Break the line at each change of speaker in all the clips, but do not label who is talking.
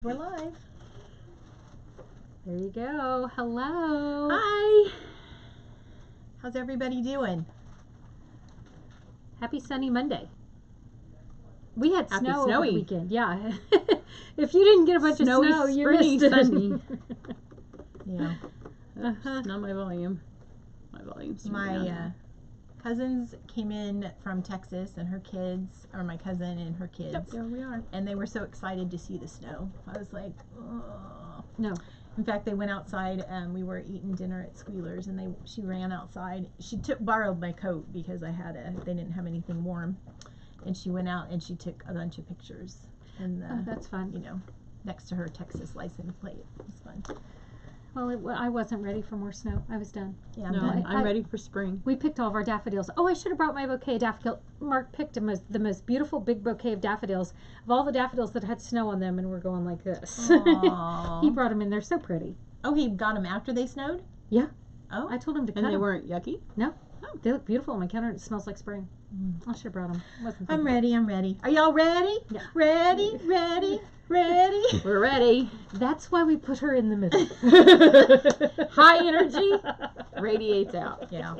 We're live.
There you go. Hello.
Hi. How's everybody doing?
Happy sunny Monday. We had
Happy
snow over
snowy.
the weekend. Yeah. If you didn't get a bunch
Snowy,
of snow, you
springy,
missed it.
sunny. Yeah.
Uh-huh.
Not my volume. My volume's turned
My
down.
cousins came in from Texas and her kids, or my cousin and her kids,
Yep, there we are.
and they were so excited to see the snow. I was like, oh.
No.
In fact, they went outside. We were eating dinner at Squealer's, and she ran outside. She borrowed my coat because they didn't have anything warm, and she went out and she took a bunch of pictures. And
Oh, that's fun.
next to her Texas license plate. It was fun.
Well, I wasn't ready for more snow. I was done.
Yeah,
No,
but
I'm ready for spring.
We picked all of our daffodils. Oh, I should have brought my bouquet of daffodils. Mark picked the most beautiful big bouquet of daffodils of all the daffodils that had snow on them and were going like this.
Aw.
He brought them in. They're so pretty.
Oh, he got them after they snowed?
Yeah.
Oh.
I told him to cut
And they
them.
weren't yucky?
They look beautiful on my counter. It smells like spring. I should have brought them.
I'm ready. Are y'all ready?
Yeah.
Ready?
We're ready.
That's why we put her in the middle.
High energy radiates out.
Yeah.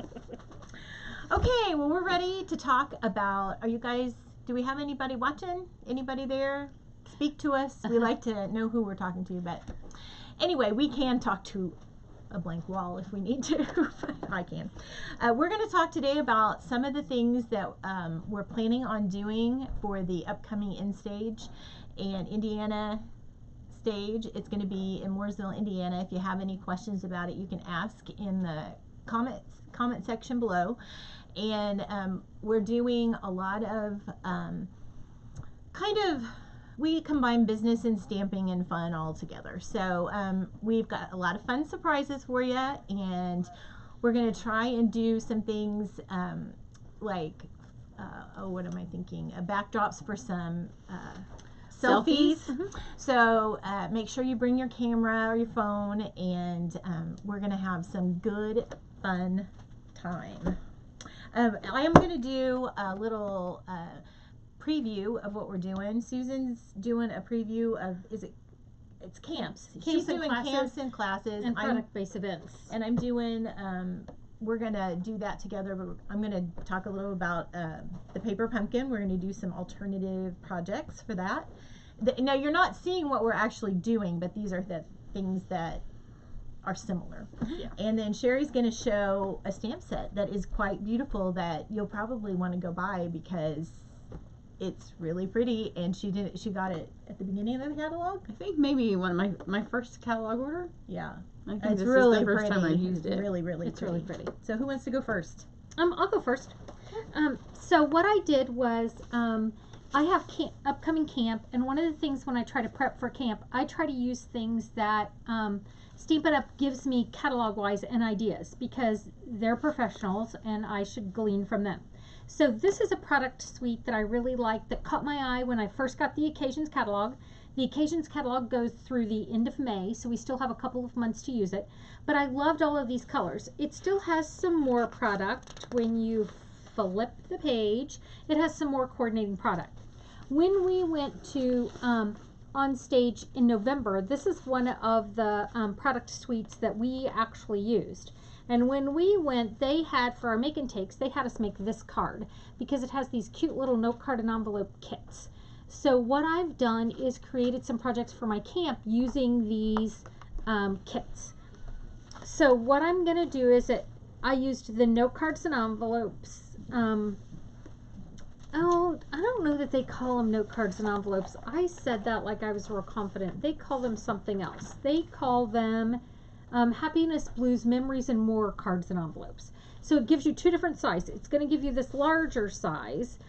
Okay, well, we're ready to talk about, do we have anybody watching? Anybody there? Speak to us. We like to know who we're talking to, but anyway, we can talk to a blank wall if we need to. I can. We're going to talk today about some of the things that we're planning on doing for the upcoming In-Stage and Indiana stage. It's going to be in Mooresville, Indiana. If you have any questions about it, you can ask in the comment section below. And we're doing a lot of we combine business and stamping and fun all together. So we've got a lot of fun surprises for you, and we're going to try and do some things like, what am I thinking? Backdrops for some selfies. So make sure you bring your camera or your phone, and we're going to have some good, fun time. I am going to do a little preview of what we're doing. Susan's doing a preview of, it's camps. She's
and
doing
classes
camps and classes.
and product-based events.
And I'm doing, we're going to do that together, but I'm going to talk a little about the paper pumpkin. We're going to do some alternative projects for that. Now, you're not seeing what we're actually doing, but these are the things that are similar.
Yeah.
And then Sherry's going to show a stamp set that is quite beautiful that you'll probably want to go buy because it's really pretty, and she got it at the beginning of the catalog.
I think maybe one of my first catalog order.
Yeah.
I think
It's
this
really
is the first
pretty.
time I've used it.
Really, really
It's
pretty.
really pretty.
So who wants to go first?
I'll go first. So what I did was I have upcoming camp, and one of the things when I try to prep for camp, I try to use things that Stampin' Up! Gives me catalog-wise and ideas because they're professionals and I should glean from them. So this is a product suite that I really like that caught my eye when I first got the Occasions catalog. The Occasions catalog goes through the end of May, so we still have a couple of months to use it. But I loved all of these colors. It still has some more product. When you flip the page, it has some more coordinating product. When we went to On Stage in November, this is one of the product suites that we actually used. And when we went, they had, for our make and takes, they had us make this card because it has these cute little note card and envelope kits. So what I've done is created some projects for my camp using these kits. So what I'm going to do is that I used the note cards and envelopes. Oh, I don't know that they call them note cards and envelopes. I said that like I was real confident. They call them something else. They call them Happiness, Blues, Memories, and More cards and envelopes. So it gives you two different sizes. It's going to give you this larger size.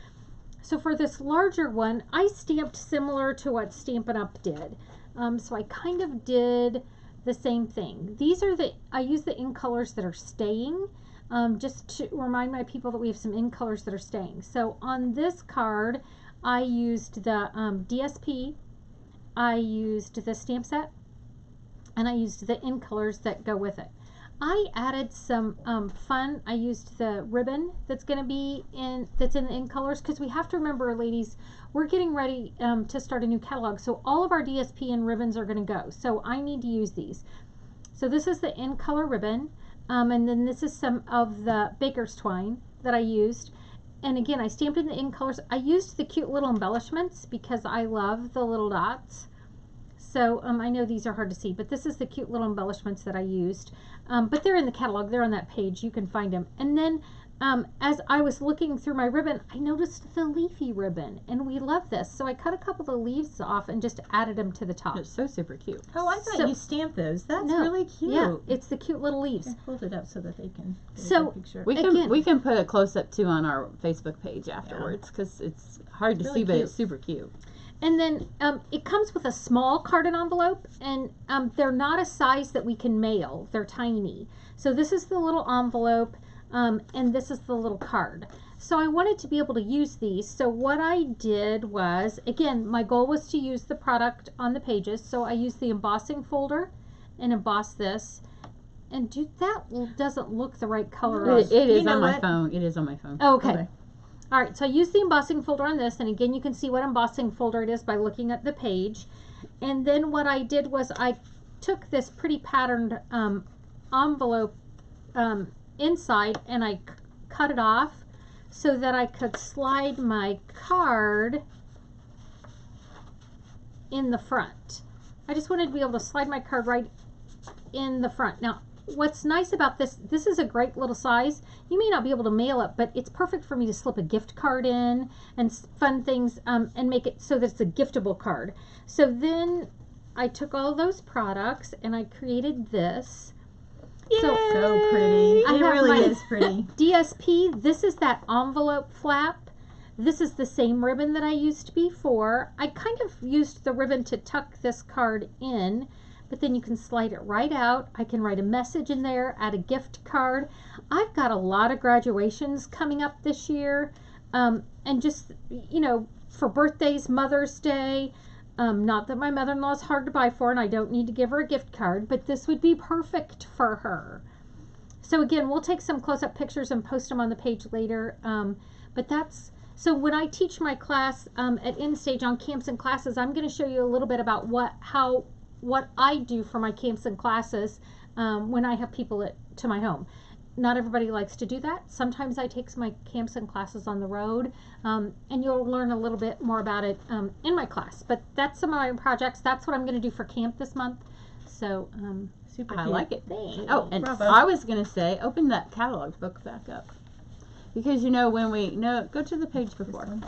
So for this larger one, I stamped similar to what Stampin' Up! Did. So I kind of did the same thing. These are I use the ink colors that are staying. Just to remind my people that we have some ink colors that are staying. So on this card, I used the DSP, I used the stamp set, and I used the ink colors that go with it. I added some fun. I used the ribbon that's going to be that's in the in colors, because we have to remember, ladies, we're getting ready to start a new catalog. So all of our DSP and ribbons are going to go. So I need to use these. So this is the in color ribbon. And then this is some of the baker's twine that I used. And again, I stamped in the in colors. I used the cute little embellishments because I love the little dots. So I know these are hard to see, but this is the cute little embellishments that I used. But they're in the catalog. They're on that page. You can find them. And then as I was looking through my ribbon, I noticed the leafy ribbon, and we love this. So I cut a couple of the leaves off and just added them to the top.
It's so super cute.
Oh, I thought
So-
you stamped those. That's
No.
really cute.
Yeah, it's the cute little leaves.
I hold it up so that they can get a
So-
good picture.
Again-
We can put a close up too on our Facebook page afterwards, because it's hard to
Really
see, but
cute.
it's super cute.
And then it comes with a small carded envelope, and they're not a size that we can mail. They're tiny. So this is the little envelope, and this is the little card. So I wanted to be able to use these. So what I did was, again, my goal was to use the product on the pages. So I used the embossing folder and embossed this. And that doesn't look the right color.
It is
You know
on my
what?
phone. It is on my phone.
Okay.
Okay.
All right, so I used the embossing folder on this, and again, you can see what embossing folder it is by looking at the page. And then what I did was I took this pretty patterned envelope inside, and I cut it off so that I could slide my card in the front. I just wanted to be able to slide my card right in the front. Now, what's nice about this is a great little size. You may not be able to mail it, but it's perfect for me to slip a gift card in and fun things, and make it so that it's a giftable card. So then I took all those products and I created this. So
So pretty.
I
It
have
really
my-
is pretty.
DSP, this is that envelope flap. This is the same ribbon that I used before. I kind of used the ribbon to tuck this card in, but then you can slide it right out. I can write a message in there, add a gift card. I've got a lot of graduations coming up this year, and just, for birthdays, Mother's Day. Not that my mother-in-law is hard to buy for, and I don't need to give her a gift card, but this would be perfect for her. So again, we'll take some close-up pictures and post them on the page later. So when I teach my class at InStage on camps and classes, I'm going to show you a little bit about what I do for my camps and classes when I have people to my home. Not everybody likes to do that. Sometimes I take my camps and classes on the road, and you'll learn a little bit more about it in my class. But that's some of my projects. That's what I'm going to do for camp this month. So
Super
I
cute.
like it.
thanks.
Oh, and
Bravo.
I was going to say, open that catalog book back up. Because, go to the page before.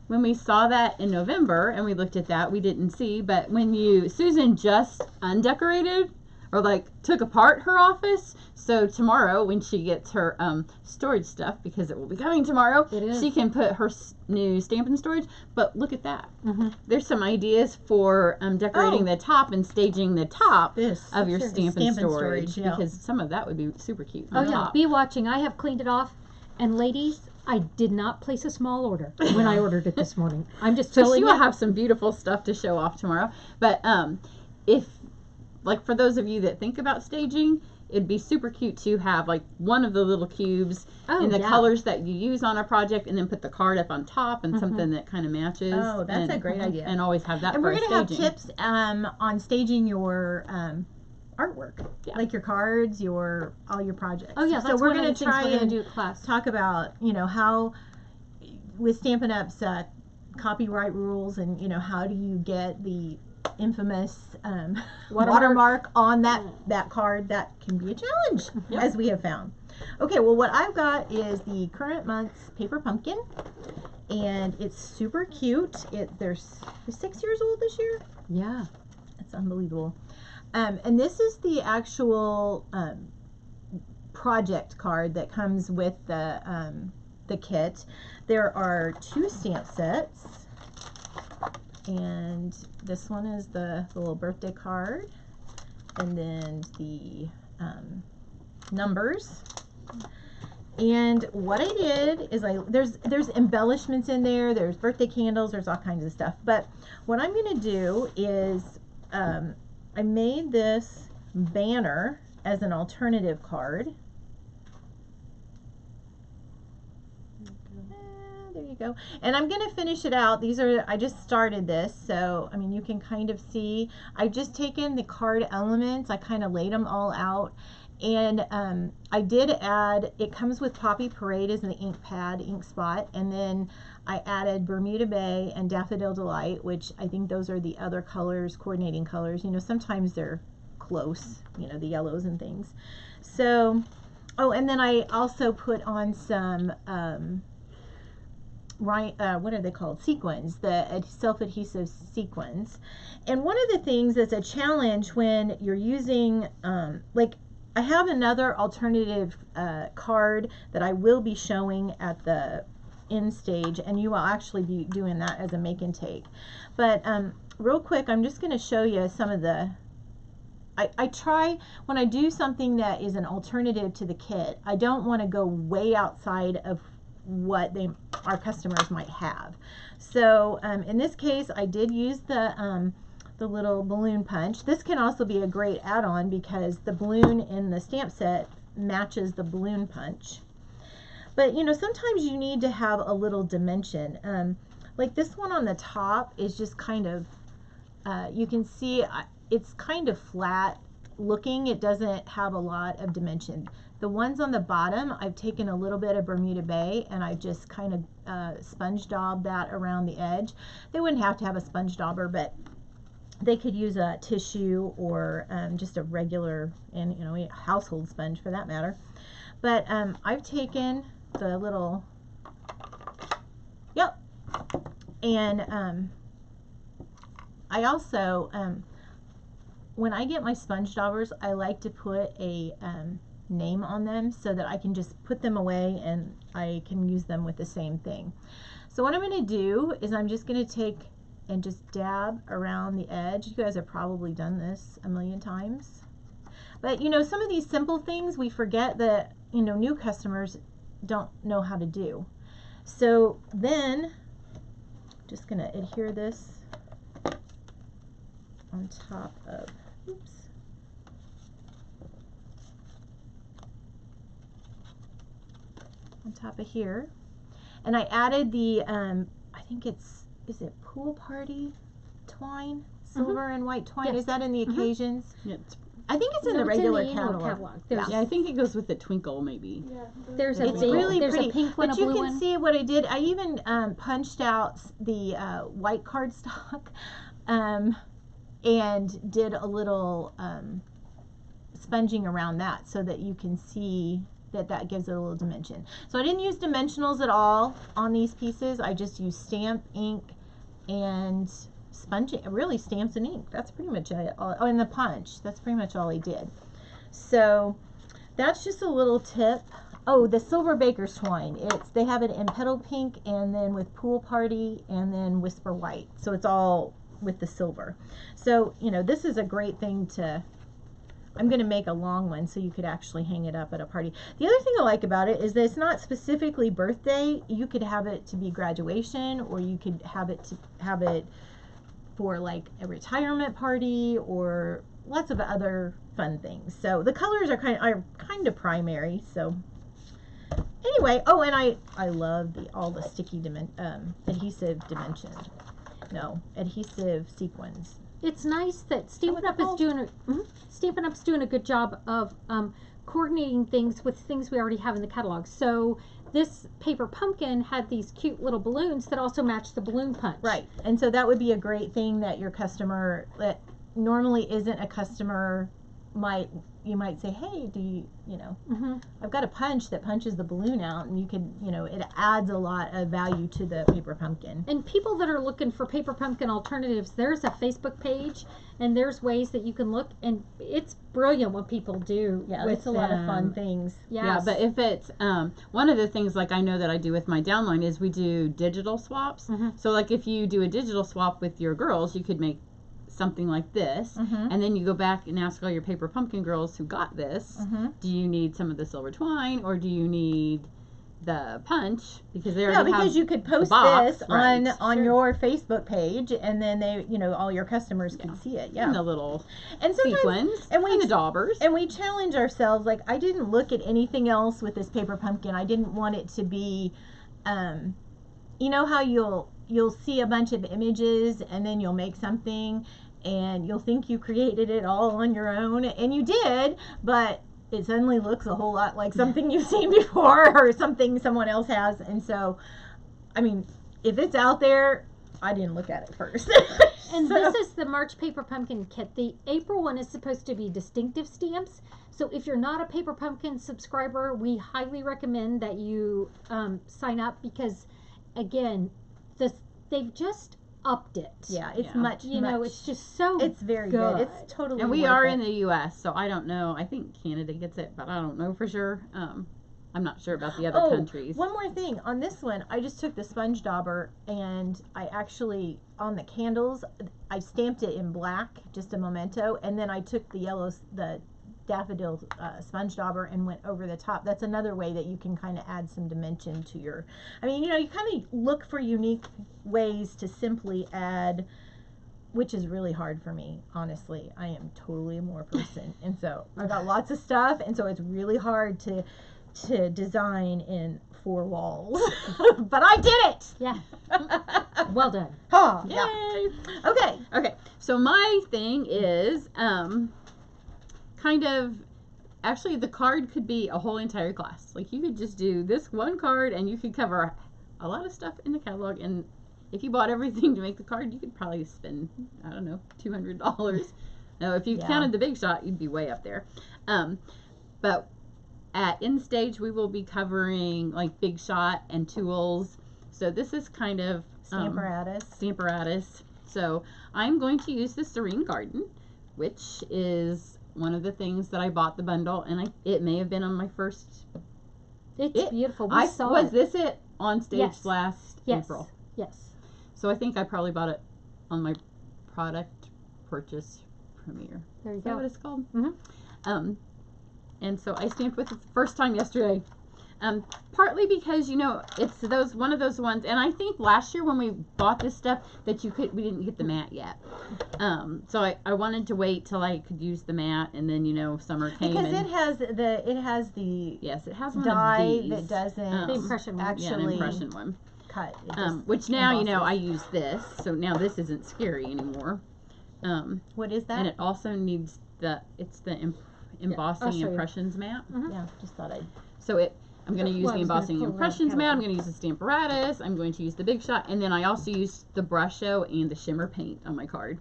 When we saw that in November and we looked at that, we didn't see, but when Susan just undecorated or took apart her office, so tomorrow when she gets her storage stuff, because it will be coming tomorrow,
It is.
she can put her new Stampin' storage. But look at that.
Mhm.
There's some ideas for decorating the top and staging the top
This
of your
sure.
Stampin' storage,
yeah.
because some of that would be super cute.
Oh
on
yeah,
top.
be watching. I have cleaned it off, and ladies, I did not place a small order when I ordered it this morning. I'm just
So
telling
she
you.
will have some beautiful stuff to show off tomorrow. But if for those of you that think about staging, it'd be super cute to have one of the little cubes
Oh,
in the
yeah.
colors that you use on a project, and then put the card up on top and something that kind of matches.
Oh, that's
and,
a great idea.
And always have that
And
for
we're
a
gonna have
staging.
tips on staging your artwork,
Yeah.
like your cards, all your projects.
Oh yeah, that's
so we're
one of
gonna
the things
try
we're gonna
and
do at class.
talk about how with Stampin' Up's copyright rules, and how do you get the infamous watermark on that card. That can be a challenge,
Yep.
as we have found. Okay, well, what I've got is the current month's Paper Pumpkin, and it's super cute. They're 6 years old this year.
Yeah.
It's unbelievable. And this is the actual project card that comes with the kit. There are 2 stamp sets, and this one is the little birthday card, and then the numbers. And what I did is there's embellishments in there, there's birthday candles, there's all kinds of stuff. But what I'm going to do is I made this banner as an alternative card. There you go. And I'm going to finish it out. These are, I just started this, so I mean you can kind of see. I've just taken the card elements, I kind of laid them all out, and I did add, it comes with Poppy Parade as the ink pad, ink spot, and then I added Bermuda Bay and Daffodil Delight, which I think those are the other colors, coordinating colors. You know, sometimes they're close, you know, the yellows and things. So, oh, and then I also put on some what are they called? Sequins, the self-adhesive sequins. And one of the things that's a challenge when you're using, like I have another alternative card that I will be showing at the end stage, and you will actually be doing that as a make and take. But real quick, I'm just going to show you some of the, I try, when I do something that is an alternative to the kit, I don't want to go way outside of what our customers might have. So in this case, I did use the little balloon punch. This can also be a great add-on because the balloon in the stamp set matches the balloon punch. But you know, sometimes you need to have a little dimension. Like this one on the top is just kind of, you can see it's kind of flat looking. It doesn't have a lot of dimension. The ones on the bottom, I've taken a little bit of Bermuda Bay and I just kind of sponge daubed that around the edge. They wouldn't have to have a sponge dauber, but they could use a tissue or just a regular, and you know, a household sponge for that matter. But I've taken the little, yep, and I also, when I get my sponge daubers, I like to put a name on them so that I can just put them away and I can use them with the same thing. So what I'm going to do is I'm just going to take and just dab around the edge. You guys have probably done this a million times. But you know, some of these simple things we forget that, you know, new customers don't know how to do. So then just going to adhere this on top of, oops, on top of here, and I added the I think it's, is it Pool Party twine, silver and white twine?
Yes.
Is that in the occasions?
Yeah,
I think it's in
No,
the
it's in
regular
the annual
catalog.
There's,
yeah, I think it goes with the twinkle maybe.
Yeah,
there's a
It's
big,
really
there's
pretty,
a pink one,
but
a
you
blue
can
one.
see what I did. I even punched out the white cardstock and did a little sponging around that so that you can see that that gives it a little dimension. So I didn't use dimensionals at all on these pieces. I just used stamp, ink, and sponging, really stamps and ink. That's pretty much it. Oh, and the punch. That's pretty much all I did. So that's just a little tip. Oh, the Silver Baker's twine. They have it in petal pink and then with Pool Party and then Whisper White. So it's all with the silver. So, you know, this is a great thing to, I'm going to make a long one so you could actually hang it up at a party. The other thing I like about it is that it's not specifically birthday. You could have it to be graduation, or you could have it for like a retirement party or lots of other fun things. So the colors are kind of primary. So anyway, oh, and I love all the sticky adhesive sequins.
It's nice that Stampin' Up is doing Stampin' Up's doing a good job of coordinating things with things we already have in the catalog. So this paper pumpkin had these cute little balloons that also match the balloon punch.
Right, and so that would be a great thing that your customer that normally isn't a customer you might say, hey, do you know, I've got a punch that punches the balloon out, and you could, you know, it adds a lot of value to the paper pumpkin.
And people that are looking for paper pumpkin alternatives, there's a Facebook page, and there's ways that you can look, and it's brilliant what people do.
Yeah,
with
it's a lot of fun things.
Yes.
Yeah, but if it's one of the things like I know that I do with my downline is we do digital swaps. So like if you do a digital swap with your girls, you could make something like this, and then you go back and ask all your paper pumpkin girls who got this, do you need some of the silver twine, or do you need the punch because they
Yeah,
already
because
have
you could post
box,
this
right.
on
Sure.
your Facebook page, and then they, all your customers can see it.
and
Yeah,
the little
and sometimes
sequins
and we-
the daubers.
and we challenge ourselves. Like, I didn't look at anything else with this paper pumpkin. I didn't want it to be, you know how you'll see a bunch of images and then you'll make something and you'll think you created it all on your own, and you did, but it suddenly looks a whole lot like something you've seen before or something someone else has. And so, I mean, if it's out there, I didn't look at it first.
And
So-
this is the March Paper Pumpkin kit. The April one is supposed to be distinctive stamps. So if you're not a Paper Pumpkin subscriber, we highly recommend that you sign up because, again, they've just upped it.
yeah, it's
Yeah.
much,
It's just so
it's very good.
good.
It's totally
And we
worth
are
it.
in the U.S., so I don't know. I think Canada gets it, but I don't know for sure. I'm not sure about the other countries.
One more thing on this one, I just took the sponge dauber and I actually, on the candles, I stamped it in black, just a memento, and then I took the daffodil sponge dauber and went over the top. That's another way that you can kind of add some dimension to your, you kind of look for unique ways to simply add, which is really hard for me, honestly. I am totally a more person, and so I got lots of stuff, and so it's really hard to design in 4 walls. But I did it.
Yeah. Well done.
Huh,
Yay!
yeah. Okay.
Okay, so my thing is kind of actually the card could be a whole entire class. Like you could just do this one card and you could cover a lot of stuff in the catalog, and if you bought everything to make the card, you could probably spend, I don't know, $200. Now if you
Yeah.
counted the Big Shot, you'd be way up there. But at End Stage we will be covering like Big Shot and tools. So this is kind of Stamparatus. So I'm going to use the Serene Garden, which is one of the things that I bought the bundle, and it may have been on my first.
It's beautiful. We saw it.
This it on stage
Yes.
last
Yes.
April?
Yes.
So I think I probably bought it on my product purchase premiere.
There you
Is that
go.
what it's called?
Mhm.
And so I stamped with it the first time yesterday. Partly because it's one of those ones, and I think last year when we bought this stuff that we didn't get the mat yet. So I wanted to wait till I could use the mat, and then summer came.
Because
and
it has the
yes, it has one
dye
of these.
that doesn't
The impression one.
Yeah,
actually
an impression one.
cut. It just
Which now
embosses.
I use this, so now this isn't scary anymore.
What is that?
And it also needs embossing
I'll show you.
impressions mat.
Yeah, just thought I'd.
So I'm going to use
Well, I
the
was gonna
embossing
pull it out
impressions
of
mat. I'm
catalog.
going to use the Stamparatus. I'm going to use the Big Shot, and then I also use the Brusho and the shimmer paint on my card,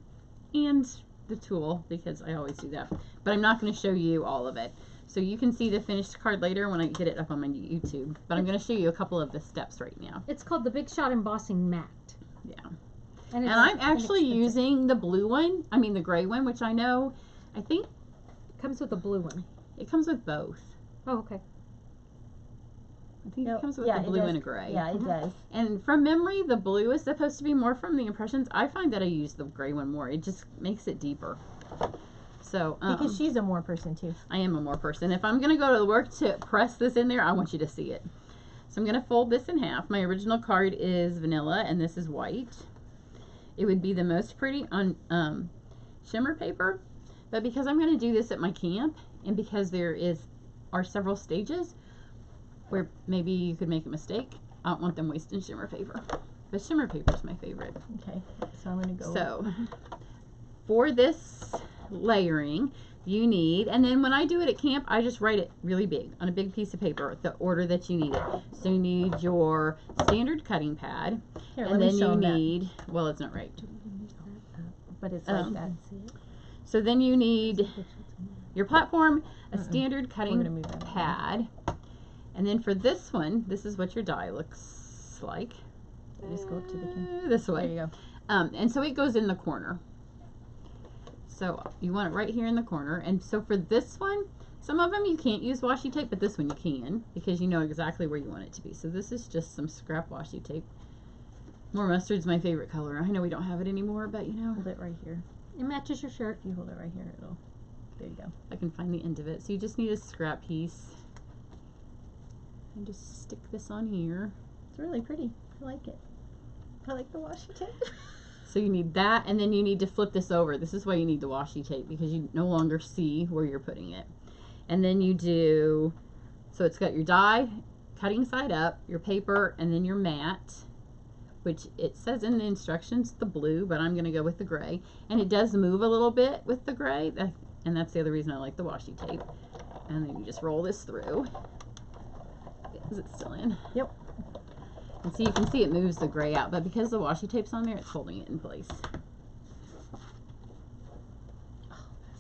and the tool because I always do that. But I'm not going to show you all of it. So you can see the finished card later when I get it up on my YouTube. But I'm going to show you a couple of the steps right now.
It's called the Big Shot Embossing Mat.
Yeah.
And
And I'm actually
inexpensive.
using the blue one. I mean the gray one, which I think
It comes with a blue one.
it comes with both.
Oh, okay.
I think
No,
it comes with
yeah,
a
it
blue
does.
and a gray.
Yeah, it does.
And from memory, the blue is supposed to be more from the impressions. I find that I use the gray one more. It just makes it deeper. So
Because she's a more person too.
I am a more person. If I'm going to go to work to press this in there, I want you to see it. So I'm going to fold this in half. My original card is vanilla, and this is white. It would be the most pretty on shimmer paper, but because I'm going to do this at my camp, and because are several stages where maybe you could make a mistake, I don't want them wasting shimmer paper. But shimmer paper is my favorite.
Okay, so I'm gonna go.
So for this layering, you need, and then when I do it at camp, I just write it really big on a big piece of paper, the order that you need it. So you need your standard cutting pad,
Here,
and
let me
then
show
you
'em that.
need, well, it's not right.
But it's like
um,
that.
So then you need your platform, a
Mm-mm.
standard
We're
cutting
gonna move that.
pad, and then for this one, this is what your die looks like.
Just go up to the camera.
This
There
way.
you go.
And so it goes in the corner. So you want it right here in the corner. And so for this one, some of them you can't use washi tape, but this one you can because you know exactly where you want it to be. So this is just some scrap washi tape. More mustard's my favorite color. I know we don't have it anymore, but
Hold it right here.
It matches your shirt.
If you hold it right here, it'll. There you go.
I can find the end of it. So you just need a scrap piece. And just stick this on here.
It's really pretty. I like it. I like the washi tape.
So you need that, and then you need to flip this over. This is why you need the washi tape, because you no longer see where you're putting it. And then you do, so it's got your die cutting side up, your paper, and then your mat, which it says in the instructions the blue, but I'm going to go with the gray. And it does move a little bit with the gray, and that's the other reason I like the washi tape. And then you just roll this through. Is it still in?
Yep.
And so you can see it moves the gray out, but because the washi tape's on there, it's holding it in place.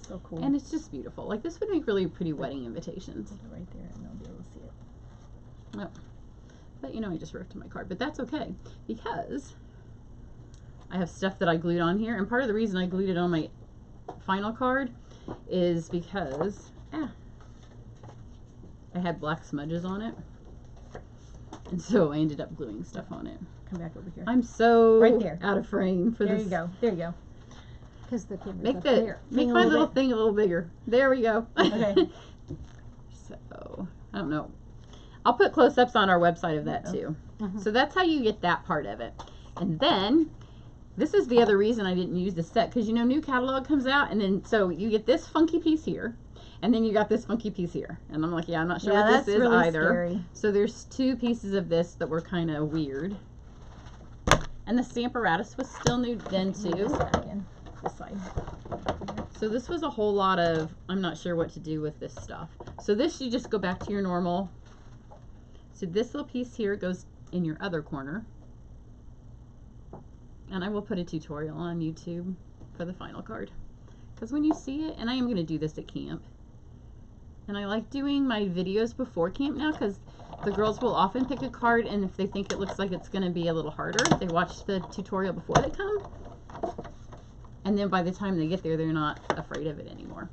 So cool.
And it's just beautiful. Like, this would make really pretty wedding invitations.
Put it right there and I'll be able to see it.
Oh. But you know, I just ripped my card, but that's okay because I have stuff that I glued on here, and part of the reason I glued it on my final card is because I had black smudges on it, and so I ended up gluing stuff on it.
Come back over here.
I'm so
Right there.
out of frame for
There
this.
you go. There you go.
Because the camera's
Make
up
the
there.
make
Thing a
my
little
little
bit.
thing a little bigger. There we go.
Okay.
So I don't know. I'll put close-ups on our website of that too.
Mhm.
So that's how you get that part of it. And then this is the other reason I didn't use the set, because you know, new catalog comes out, and then so you get this funky piece here, and then you got this funky piece here, and I'm like, yeah, I'm not sure
Yeah,
what
that's
this is
really
either.
scary.
So there's two pieces of this that were kind of weird, and the Stamparatus was still new then
Move
too.
this back in. This side.
So this was a whole lot of, I'm not sure what to do with this stuff. So this, you just go back to your normal. So this little piece here goes in your other corner. And I will put a tutorial on YouTube for the final card. Because when you see it, and I am going to do this at camp. And I like doing my videos before camp now, because the girls will often pick a card, and if they think it looks like it's going to be a little harder, they watch the tutorial before they come. And then by the time they get there, they're not afraid of it anymore.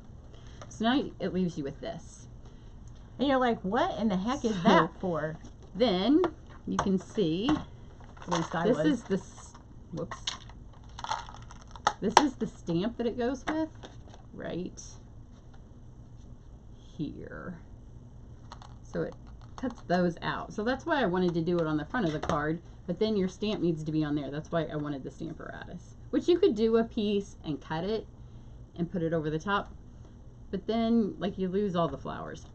So now it leaves you with this.
And you're like, what in the heck is
So-
that for?
Then you can see
At least I
this
was.
is the whoops. This is the stamp that it goes with, right here. So it cuts those out. So that's why I wanted to do it on the front of the card, but then your stamp needs to be on there. That's why I wanted the Stamparatus, which you could do a piece and cut it and put it over the top, but then like you lose all the flowers.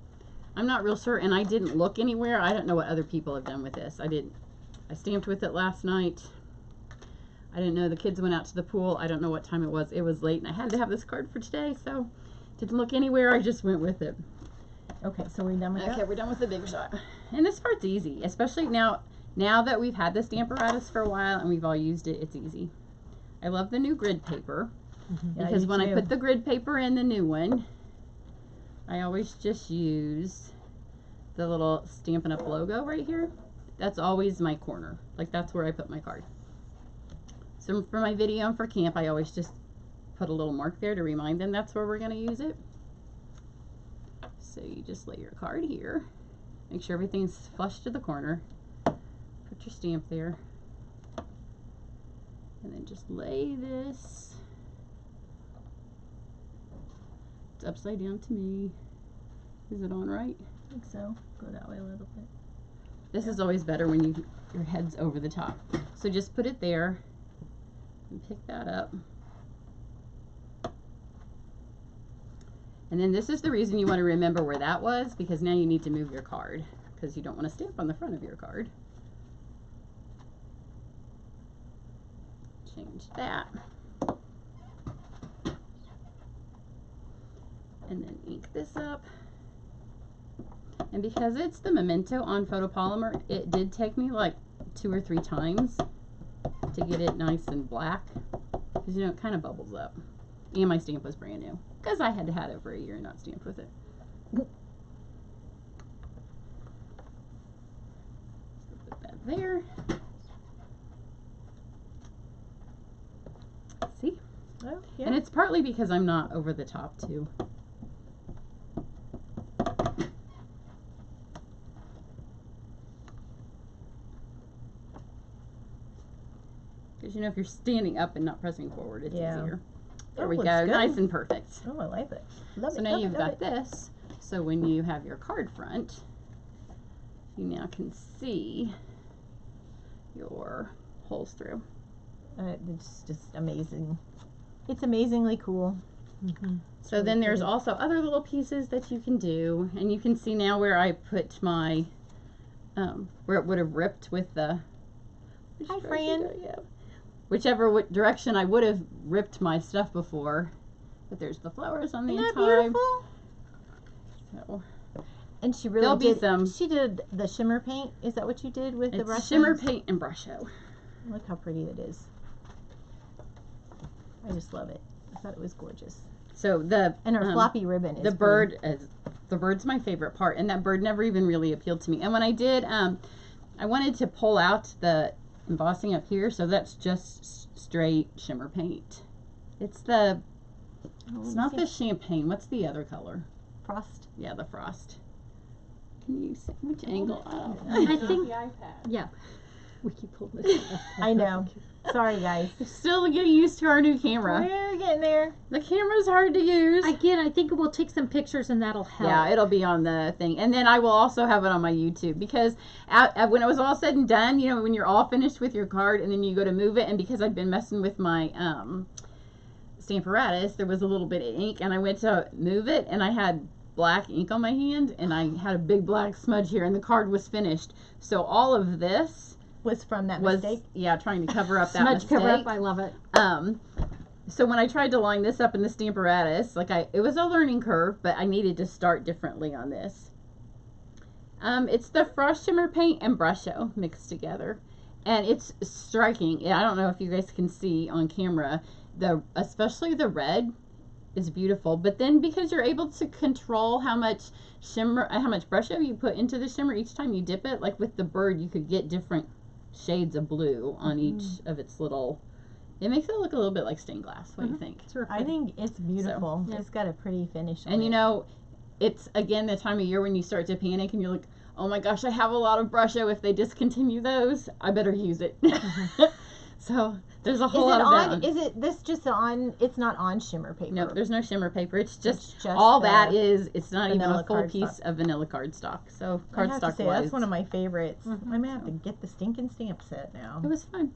I'm not real sure, and I didn't look anywhere. I don't know what other people have done with this. I stamped with it last night. I didn't know the kids went out to the pool. I don't know what time it was. It was late, and I had to have this card for today, so didn't look anywhere. I just went with it.
Okay, so we're done with
Okay,
that?
we're done with the big shot. And this part's easy, especially now that we've had the Stamparatus for a while and we've all used it, it's easy. I love the new grid paper,
Yeah,
because
do
when I
too.
put the grid paper in the new one, I always just use the little Stampin' Up! Logo right here. That's always my corner. Like, that's where I put my card. So for my video and for camp, I always just put a little mark there to remind them that's where we're going to use it. So you just lay your card here. Make sure everything's flush to the corner. Put your stamp there. And then just lay this. It's upside down to me. Is it on right?
I think so. Go that way a little bit.
This is always better when your head's over the top. So just put it there and pick that up. And then this is the reason you want to remember where that was, because now you need to move your card, because you don't want to stamp on the front of your card. Change that. And then ink this up. And because it's the Memento on photopolymer, it did take me like 2 or 3 times to get it nice and black, because you know it kind of bubbles up. And my stamp was brand new, because I had had it for a year and not stamped with it. Put that there. See?
Oh, yeah.
And it's partly because I'm not over the top too. Because you know, if you're standing up and not pressing forward, it's
Yeah.
easier. There
Oh,
we
looks
go,
good.
nice and perfect.
Oh, I like it. Love
So
it.
now
love
you've
it, love
got this. So when you have your card front, You now can see your holes through.
It's just amazing. It's amazingly cool.
So then there's also other little pieces that you can do, and you can see now where I put my, where it would have ripped with the.
Hi, Fran.
Whichever direction I would have ripped my stuff before, but there's the flowers on the
Isn't that
inside.
beautiful?
So
And she really
There'll be
did.
some-
She did the shimmer paint. Is that what you did with the
it's
brush?
shimmer paint and brush show.
Look how pretty it is. I just love it. I thought it was gorgeous.
So the
And her floppy ribbon is
the
pretty.
bird is the bird's my favorite part, and that bird never even really appealed to me. And when I did, I wanted to pull out the embossing up here, so that's just straight shimmer paint. It's the it's not the champagne. What's the other color?
frost.
Yeah, the frost. Can you see which angle? Oh.
I think,
The iPad.
yeah.
We keep pulling this up.
I know. Sorry, guys.
Still getting used to our new camera.
We're getting there.
The camera's hard to use.
Again, I think we'll take some pictures and that'll help.
Yeah, it'll be on the thing. And then I will also have it on my YouTube, because when it was all said and done, you know, when you're all finished with your card and then you go to move it, and because I've been messing with my Stamparatus, there was a little bit of ink, and I went to move it, and I had black ink on my hand, and I had a big black smudge here, and the card was finished. So all of this
Was from that
was,
mistake.
yeah, trying to cover up that
Smudge
mistake.
cover up, I love it.
So when I tried to line this up in the Stamparatus, it was a learning curve, but I needed to start differently on this. It's the Frost Shimmer Paint and Brush Show mixed together, and it's striking. Yeah, I don't know if you guys can see on camera, especially the red is beautiful, but then because you're able to control how much brush show you put into the shimmer each time you dip it, like with the bird, you could get different shades of blue on each of its little. It makes it look a little bit like stained glass. What do you think?
I think it's beautiful.
yeah.
It's got a pretty finish on
And
it.
you know, it's again the time of year when you start to panic and you're like, oh my gosh, I have a lot of brush show. If they discontinue those, I better use it. So there's a whole
is it
lot of
on?
that.
Is it this just on? It's not on shimmer paper.
No, there's no shimmer paper. It's just
just
all
the
that is. It's not even
vanilla
a full
cardstock.
piece of vanilla cardstock. So
I have to
cardstock
say
wise,
that's one of my favorites.
Mhm.
I may have to get the stinking stamp set now.
it was fun.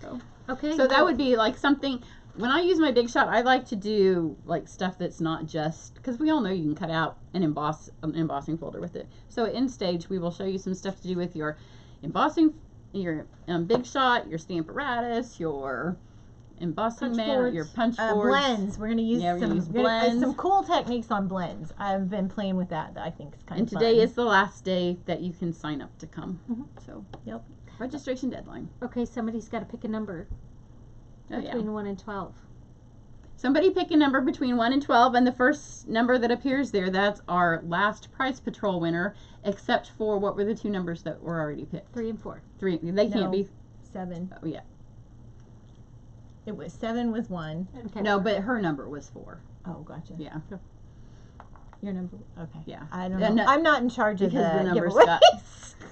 So
Okay.
so that would be like something. When I use my Big Shot, I like to do like stuff that's not just, because we all know you can cut out and emboss an embossing folder with it. So at End Stage, we will show you some stuff to do with your embossing, your Big Shot, your Stamparatus, your embossing
Punch
mat,
boards.
your punch boards.
Blends. We're gonna use
Yeah, we're
some
gonna use
some
blends.
cool techniques on blends. I've been playing with that. I think is kind
And
of
today
fun.
is the last day that you can sign up to come.
Mhm.
So
Yep.
registration deadline.
Okay, somebody's got to pick a number
Oh yeah.
between 1 and 12.
Somebody pick a number between 1 and 12, and the first number that appears there, that's our last Prize Patrol winner, except for what were the two numbers that were already picked?
3 and 4.
3. They
No.
can't be.
7.
Oh, yeah.
It was 7 was 1.
Okay.
No, but her number was 4.
Oh, gotcha.
Yeah.
Your number. Okay.
Yeah.
I don't
Yeah,
know.
no-
I'm not in charge of
Because the numbers
giveaways.
got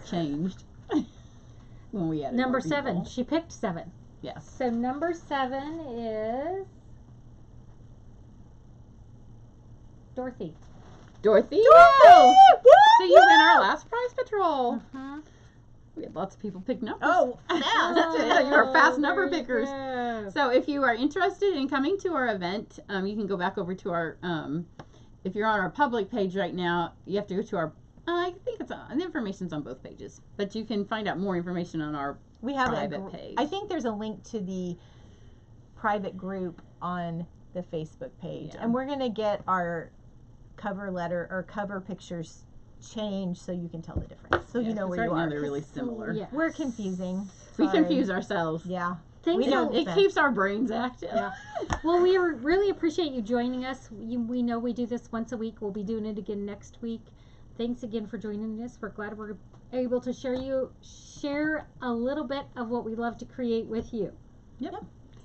changed when we added
Number
more
7.
people.
She picked 7.
Yes.
So number 7 is Dorothy.
Dorothy.
Woo!
So you win our last Prize Patrol.
Uh-huh.
We had lots of people pick numbers.
Oh, fast.
You are fast number
very
pickers.
good.
So if you are interested in coming to our event, you can go back over to our, if you're on our public page right now, you have to go to our, I think it's the information's on both pages, but you can find out more information on our
We have
private page.
I think there's a link to the private group on the Facebook page.
Yeah.
And we're going to get our cover letter or cover pictures changed so you can tell the difference. So
Yeah,
you know
'cause
where
right
you
now
are.
they're really similar.
Yeah.
We're confusing.
We
Sorry.
confuse ourselves.
Yeah.
Thanks.
We don't-
It keeps our brains active.
Yeah. Well, we really appreciate you joining us. We know we do this once a week. We'll be doing it again next week. Thanks again for joining us. We're glad we're able to share a little bit of what we love to create with you.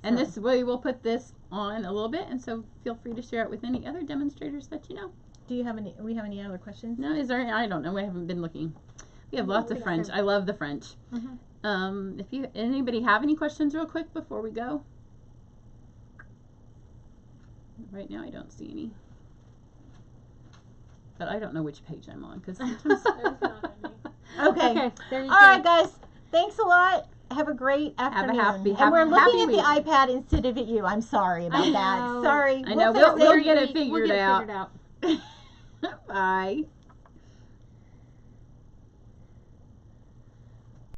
And this way we'll put this on a little bit, and so feel free to share it with any other demonstrators that you know.
Do you have any? We have any other questions?
No, is there? I don't know. I haven't been looking. We have lots of French. I love the French.
Mhm.
If anybody have any questions, real quick before we go. Right now, I don't see any. But I don't know which page I'm on because sometimes.
There's not any.
Okay.
Okay, there you
All
go.
right, guys. Thanks a lot. Have a great afternoon. And we're looking at the iPad instead of at you. I'm sorry about
I
that.
know.
Sorry.
I know.
fix
We'll
it.
get it
We'll
figured
get it
out.
figured out.
Bye.